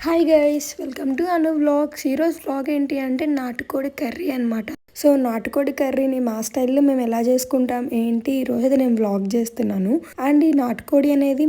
Hi guys, welcome to Anu vlogs. ఈరోజు vlog ఏంటి అంటే నాటుకోడి కర్రీ అనమాట. సో నాటుకోడి కర్రీని మా స్టైల్లో మేము ఎలా చేసుకుంటాం ఏంటి ఈరోజు అయితే నేను వ్లాగ్ చేస్తున్నాను. అండ్ ఈ నాటుకోడి అనేది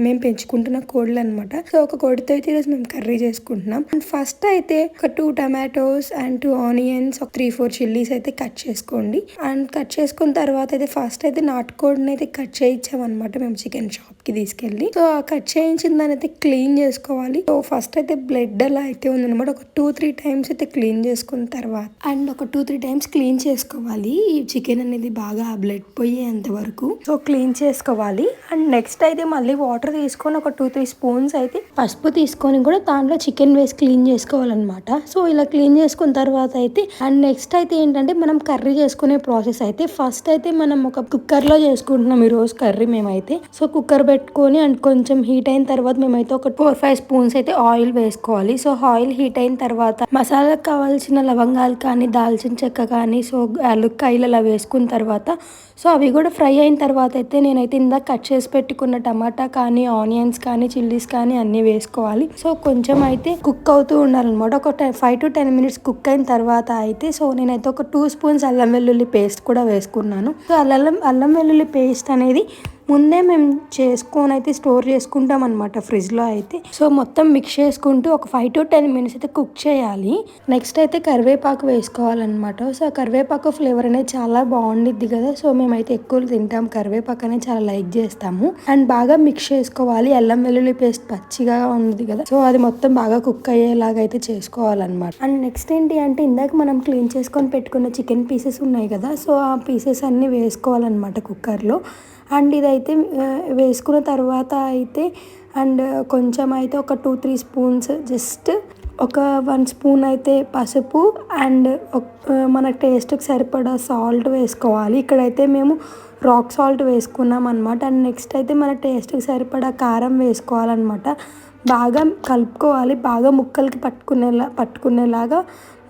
మేము పెంచుకుంటున్న కోళ్ళు అనమాట. సో ఒక కోడితో అయితే ఈరోజు మేము కర్రీ చేసుకుంటున్నాం. అండ్ ఫస్ట్ అయితే ఒక 2 టమాటోస్ అండ్ 2 ఆనియన్స్, ఒక 3-4 చిల్లీస్ అయితే కట్ చేసుకోండి. అండ్ కట్ చేసుకున్న తర్వాత అయితే ఫస్ట్ అయితే నాటుకోడిని అయితే కట్ చేయించామన్నమాట మేము చికెన్ షాప్ కి తీసుకెళ్ళి. సో ఆ కట్ చేయించిన దాన్ని అయితే క్లీన్ చేసుకోవాలి. సో ఫస్ట్ అయితే బ్లడ్ అలా అయితే ఉందన్నమాట. ఒక 2-3 టైమ్స్ అయితే క్లీన్ చేసుకున్న తర్వాత అండ్ ఒక 2-3 టైమ్స్ క్లీన్ చేసుకోవాలి. ఈ చికెన్ అనేది బాగా బ్లడ్ పోయేంత వరకు సో క్లీన్ చేసుకోవాలి. అండ్ నెక్స్ట్ అయితే మళ్ళీ వాటర్ తీసుకొని ఒక 2-3 స్పూన్స్ అయితే పసుపు తీసుకొని కూడా దాంట్లో చికెన్ వేసి క్లీన్ చేసుకోవాలన్నమాట. సో ఇలా క్లీన్ చేసుకున్న తర్వాత అయితే అండ్ నెక్స్ట్ అయితే ఏంటంటే మనం కర్రీ చేసుకునే ప్రాసెస్ అయితే ఫస్ట్ అయితే మనం ఒక కుక్కర్ లో చేసుకుంటున్నాం ఈ రోజు కర్రీ మేమైతే. సో కుక్కర్ పెట్టుకొని అండ్ కొంచెం హీట్ అయిన తర్వాత మేమైతే ఒక 4-5 స్పూన్స్ అయితే ఆయిల్ వేసుకోవాలి. సో ఆయిల్ హీట్ అయిన తర్వాత మసాలాకు కావాల్సిన లవంగాలు కానీ, దాల్చిన చెక్క కానీ, సో యాలుక్కాయలు అలా వేసుకున్న తర్వాత సో అవి కూడా ఫ్రై అయిన తర్వాత అయితే నేనైతే ఇందాక కట్ చేసి పెట్టుకున్న టమాటా కానీ, ఆనియన్స్ కానీ, చిల్లీస్ కానీ అన్ని వేసుకోవాలి. సో కొంచెం అయితే కుక్ అవుతూ ఉండాలన్నమాట. ఒక 5-10 మినిట్స్ కుక్ అయిన తర్వాత అయితే సో నేనైతే ఒక 2 స్పూన్స్ అల్లం వెల్లుల్లి పేస్ట్ కూడా వేసుకున్నాను. సో అల్లం వెల్లుల్లి పేస్ట్ అనేది ముందే మేము చేసుకొని అయితే స్టోర్ చేసుకుంటాం అనమాట ఫ్రిడ్జ్లో అయితే. సో మొత్తం మిక్స్ చేసుకుంటూ ఒక 5-10 మినిట్స్ అయితే కుక్ చేయాలి. నెక్స్ట్ అయితే కరివేపాకు వేసుకోవాలన్నమాట. సో ఆ కరివేపాకు ఫ్లేవర్ అనేది చాలా బాగుండిద్ది కదా. సో మేమైతే ఎక్కువ తింటాం, కరివేపాకు అనేది చాలా లైక్ చేస్తాము. అండ్ బాగా మిక్స్ చేసుకోవాలి. అల్లం వెల్లుల్లి పేస్ట్ పచ్చిగా ఉంది కదా, సో అది మొత్తం బాగా కుక్ అయ్యేలాగా అయితే చేసుకోవాలన్నమాట. అండ్ నెక్స్ట్ ఏంటి అంటే ఇందాక మనం క్లీన్ చేసుకొని పెట్టుకున్న చికెన్ పీసెస్ ఉన్నాయి కదా, సో ఆ పీసెస్ అన్ని వేసుకోవాలన్నమాట కుక్కర్లో. అండ్ ఇదైతే వేసుకున్న తర్వాత అయితే అండ్ కొంచెం అయితే ఒక 2-3 స్పూన్స్ జస్ట్ ఒక 1 స్పూన్ అయితే పసుపు అండ్ మన టేస్ట్కి సరిపడా సాల్ట్ వేసుకోవాలి. ఇక్కడైతే మేము రాక్ సాల్ట్ వేసుకున్నాం అనమాట. అండ్ నెక్స్ట్ అయితే మన టేస్ట్కి సరిపడా కారం వేసుకోవాలన్నమాట. బాగా కలుపుకోవాలి, బాగా ముక్కలకి పట్టుకునేలాగా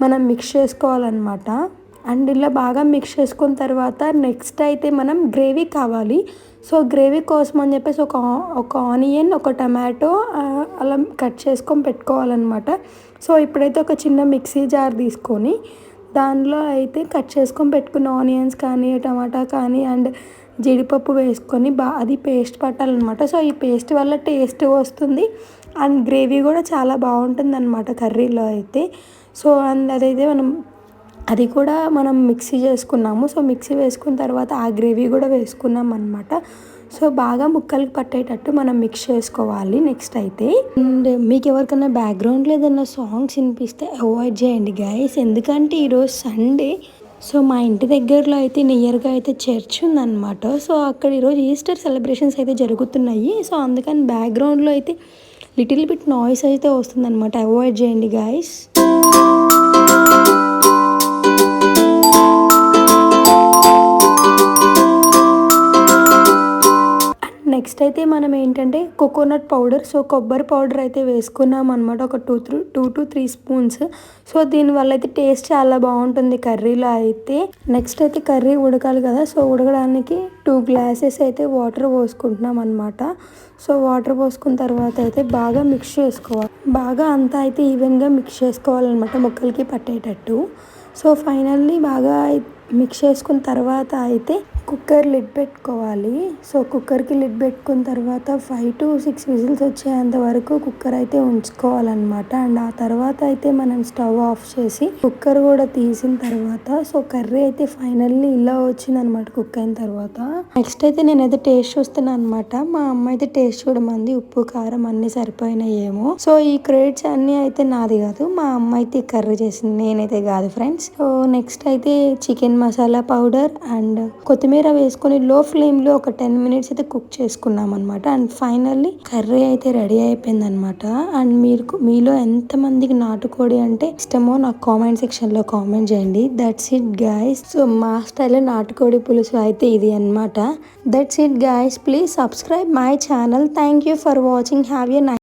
మనం మిక్స్ చేసుకోవాలన్నమాట. అండ్ ఇలా బాగా మిక్స్ చేసుకున్న తర్వాత నెక్స్ట్ అయితే మనం గ్రేవీ కావాలి. సో గ్రేవీ కోసం అని చెప్పేసి ఒక ఆనియన్, ఒక టమాటో అలా కట్ చేసుకొని పెట్టుకోవాలన్నమాట. సో ఇప్పుడైతే ఒక చిన్న మిక్సీ జార్ తీసుకొని దానిలో అయితే కట్ చేసుకొని పెట్టుకున్న ఆనియన్స్ కానీ, టమాటా కానీ అండ్ జీడిపప్పు వేసుకొని అది పేస్ట్ పట్టాలన్నమాట. సో ఈ పేస్ట్ వల్ల టేస్ట్ వస్తుంది అండ్ గ్రేవీ కూడా చాలా బాగుంటుంది అనమాట కర్రీలో అయితే. సో అండ్ అదైతే అది కూడా మనం మిక్సీ చేసుకున్నాము. సో మిక్సీ వేసుకున్న తర్వాత ఆ గ్రేవీ కూడా వేసుకున్నాం అనమాట. సో బాగా ముక్కలకి పట్టేటట్టు మనం మిక్స్ చేసుకోవాలి. నెక్స్ట్ అయితే అండ్ మీకు ఎవరికైనా బ్యాక్గ్రౌండ్లో ఏదైనా సాంగ్స్ వినిపిస్తే అవాయిడ్ చేయండి గైస్, ఎందుకంటే ఈరోజు సండే. సో మా ఇంటి దగ్గరలో అయితే నియర్గా అయితే చర్చ్ ఉందన్నమాట. సో అక్కడ ఈరోజు ఈస్టర్ సెలబ్రేషన్స్ అయితే జరుగుతున్నాయి. సో అందుకని బ్యాక్గ్రౌండ్లో అయితే లిటిల్ బిట్ నాయిస్ అయితే వస్తుందన్నమాట, అవాయిడ్ చేయండి గైస్. నెక్స్ట్ అయితే మనం ఏంటంటే కోకోనట్ పౌడర్, సో కొబ్బరి పౌడర్ అయితే వేసుకున్నాం అనమాట. ఒక 2-3 స్పూన్స్. సో దీనివల్ల అయితే టేస్ట్ చాలా బాగుంటుంది కర్రీలో అయితే. నెక్స్ట్ అయితే కర్రీ ఉడకాలి కదా, సో ఉడకడానికి 2 గ్లాసెస్ అయితే వాటర్ పోసుకుంటున్నాం అనమాట. సో వాటర్ పోసుకున్న తర్వాత అయితే బాగా మిక్స్ చేసుకోవాలి. బాగా అంతా అయితే ఈవెన్గా మిక్స్ చేసుకోవాలన్నమాట ముక్కలకి పట్టేటట్టు. సో ఫైనల్లీ బాగా మిక్స్ చేసుకున్న తర్వాత అయితే కుక్కర్ లిడ్ పెట్టుకోవాలి. సో కుక్కర్కి లిడ్ పెట్టుకున్న తర్వాత 5-6 విజిల్స్ వచ్చేంత వరకు కుక్కర్ అయితే ఉంచుకోవాలన్నమాట. అండ్ ఆ తర్వాత అయితే మనం స్టవ్ ఆఫ్ చేసి కుక్కర్ కూడా తీసిన తర్వాత సో కర్రీ అయితే ఫైనల్లీ ఇలా వచ్చిందనమాట కుక్ అయిన తర్వాత. నెక్స్ట్ అయితే నేనైతే టేస్ట్ చూస్తున్నాను అనమాట. మా అమ్మ అయితే టేస్ట్ చూడమంది, ఉప్పు కారం అన్ని సరిపోయినాయేమో. సో ఈ క్రెడిట్స్ అన్ని అయితే నాది కాదు, మా అమ్మ అయితే కర్రీ చేసింది, నేనైతే కాదు ఫ్రెండ్స్. సో నెక్స్ట్ అయితే చికెన్ మసాలా పౌడర్ అండ్ కొత్తిమీర వేసుకొని లో ఫ్లేమ్ లో ఒక 10 మినిట్స్ అయితే కుక్ చేసుకున్నాం అనమాట. అండ్ ఫైనల్లీ కర్రీ అయితే రెడీ అయిపోయింది అనమాట. అండ్ మీలో ఎంత మందికి నాటుకోడి అంటే ఇష్టమో నాకు కామెంట్ సెక్షన్ లో కామెంట్ చేయండి. That's it guys. సో మా స్టైల్లో నాటుకోడి పులుసు అయితే ఇది అనమాట. That's it guys. Please subscribe my channel. Thank you for watching. Have a nice